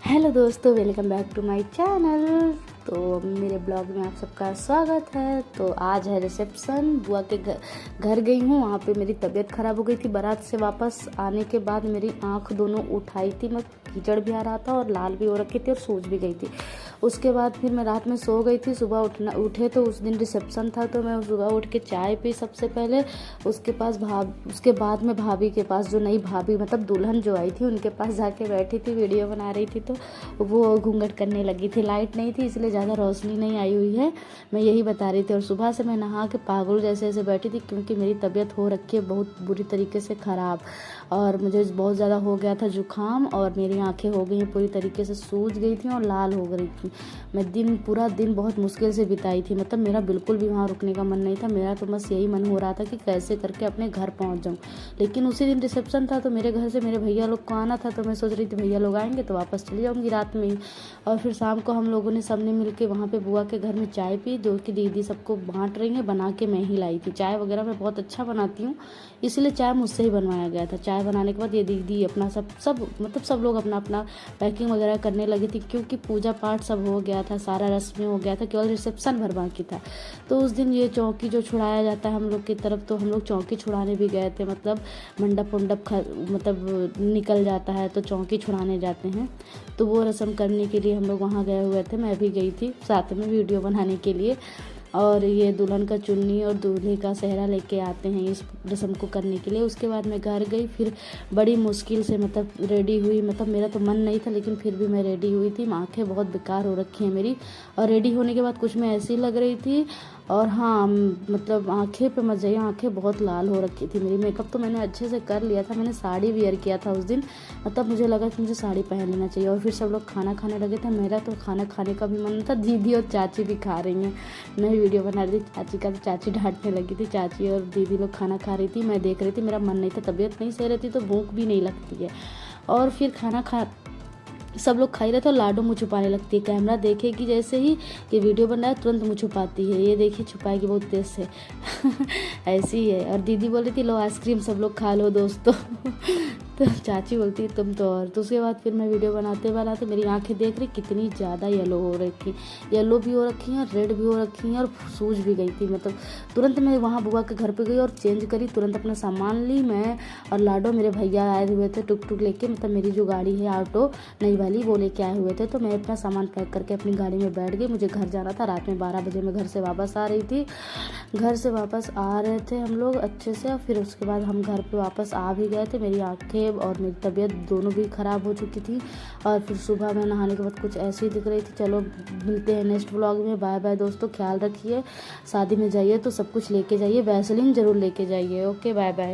Hello दोस्तों, welcome back to my channel. तो मेरे ब्लॉग में आप सबका स्वागत है। तो आज है रिसेप्शन, बुआ के घर गई हूँ। वहाँ पे मेरी तबीयत ख़राब हो गई थी। बारात से वापस आने के बाद मेरी आँख दोनों उठाई थी, मैं कीचड़ भी आ रहा था और लाल भी हो रखी थी और सूज भी गई थी। उसके बाद फिर मैं रात में सो गई थी। सुबह उठे तो उस दिन रिसेप्शन था, तो मैं सुबह उठ के चाय पी सबसे पहले। उसके बाद में भाभी के पास, जो नई भाभी मतलब दुल्हन जो आई थी, उनके पास जाके बैठी थी, वीडियो बना रही थी। तो वो घूंघट करने लगी थी। लाइट नहीं थी इसलिए ज़्यादा रोशनी नहीं आई हुई है, मैं यही बता रही थी। और सुबह से मैं नहा के पागल जैसे ऐसे बैठी थी, क्योंकि मेरी तबीयत हो रखी है बहुत बुरी तरीके से ख़राब, और मुझे बहुत ज़्यादा हो गया था जुकाम, और मेरी आंखें हो गई हैं पूरी तरीके से, सूज गई थी और लाल हो गई थी। मैं पूरा दिन बहुत मुश्किल से बिताई थी। मतलब मेरा बिल्कुल भी वहाँ रुकने का मन नहीं था। मेरा तो बस यही मन हो रहा था कि कैसे करके अपने घर पहुँच जाऊँ। लेकिन उसी दिन रिसेप्शन था, तो मेरे घर से मेरे भैया लोग को आना था, तो मैं सोच रही थी भैया लोग आएंगे तो वापस चली जाऊँगी रात में ही। और फिर शाम को हम लोगों ने सबने मिलके वहाँ पे बुआ के घर में चाय पी, जो कि दीदी सबको बांट रही है। बना के मैं ही लाई थी। चाय वगैरह मैं बहुत अच्छा बनाती हूँ, इसलिए चाय मुझसे ही बनवाया गया था। चाय बनाने के बाद ये दीदी अपना सब लोग अपना अपना पैकिंग वगैरह करने लगी थी, क्योंकि पूजा पाठ सब हो गया था, सारा रस्में हो गया था, केवल रिसेप्शन भर बाकी था। तो उस दिन ये चौकी जो छुड़ाया जाता है हम लोग की तरफ, तो हम लोग चौकी छुड़ाने भी गए थे। मतलब मंडप मतलब निकल जाता है तो चौकी छुड़ाने जाते हैं, तो वो रस्म करने के लिए हम लोग वहाँ गए हुए थे। मैं भी गई थी साथ में वीडियो बनाने के लिए। और ये दुल्हन का चुन्नी और दूल्हे का सेहरा लेके आते हैं इस रस्म को करने के लिए। उसके बाद मैं घर गई, फिर बड़ी मुश्किल से मतलब रेडी हुई। मतलब मेरा तो मन नहीं था, लेकिन फिर भी मैं रेडी हुई थी। आँखें बहुत बेकार हो रखी हैं मेरी, और रेडी होने के बाद कुछ मैं ऐसी लग रही थी। और हाँ, मतलब आँखें पे मत जाइए, आँखें बहुत लाल हो रखी थी मेरी। मेकअप तो मैंने अच्छे से कर लिया था, मैंने साड़ी वियर किया था उस दिन। मतलब मुझे लगा कि मुझे साड़ी पहन लेना चाहिए। और फिर सब लोग खाना खाने लगे थे, मेरा तो खाना खाने का भी मन था। दीदी और चाची भी खा रही हैं, मैं वीडियो बना रही थी चाची का, तो चाची डांटने लगी थी। चाची और दीदी लोग खाना खा रही थी, मैं देख रही थी। मेरा मन नहीं था, तबीयत नहीं सही रहती तो भूख भी नहीं लगती है। और फिर खाना सब लोग खा ही रहे थे, और लाडो मुँह छुपाने लगती है। कैमरा देखेगी जैसे ही कि वीडियो बन रहा है, तुरंत मुँह छुपाती है। ये देखिए, छुपाएगी बहुत तेज से ऐसी ही है। और दीदी बोल रही थी लो आइसक्रीम सब लोग खा लो दोस्तों तो चाची बोलती है तुम तो। और तो उसके बाद फिर मैं वीडियो बनाते मेरी आंखें देख रही कितनी ज़्यादा येलो हो रखी, येलो भी हो रखी हैं, रेड भी हो रखी हैं, और सूज भी गई थी। मतलब तुरंत मैं वहाँ बुआ के घर पे गई और चेंज करी, तुरंत अपना सामान ली। मैं और लाडो, मेरे भैया आए हुए थे टुक टुक लेके, मतलब मेरी जो गाड़ी है ऑटो नई वाली, वो लेके आए हुए थे। तो मैं अपना सामान पैक करके अपनी गाड़ी में बैठ गई। मुझे घर जाना था। रात में 12 बजे मैं घर से वापस आ रही थी। घर से वापस आ रहे थे हम लोग अच्छे से, और फिर उसके बाद हम घर पे वापस आ भी गए थे। मेरी आंखें और मेरी तबीयत दोनों भी ख़राब हो चुकी थी। और फिर सुबह में नहाने के बाद कुछ ऐसी दिख रही थी। चलो मिलते हैं नेक्स्ट व्लॉग में। बाय बाय दोस्तों, ख्याल रखिए। शादी में जाइए तो सब कुछ लेके जाइए, वैसलीन ज़रूर लेके जाइए। Okay, bye bye.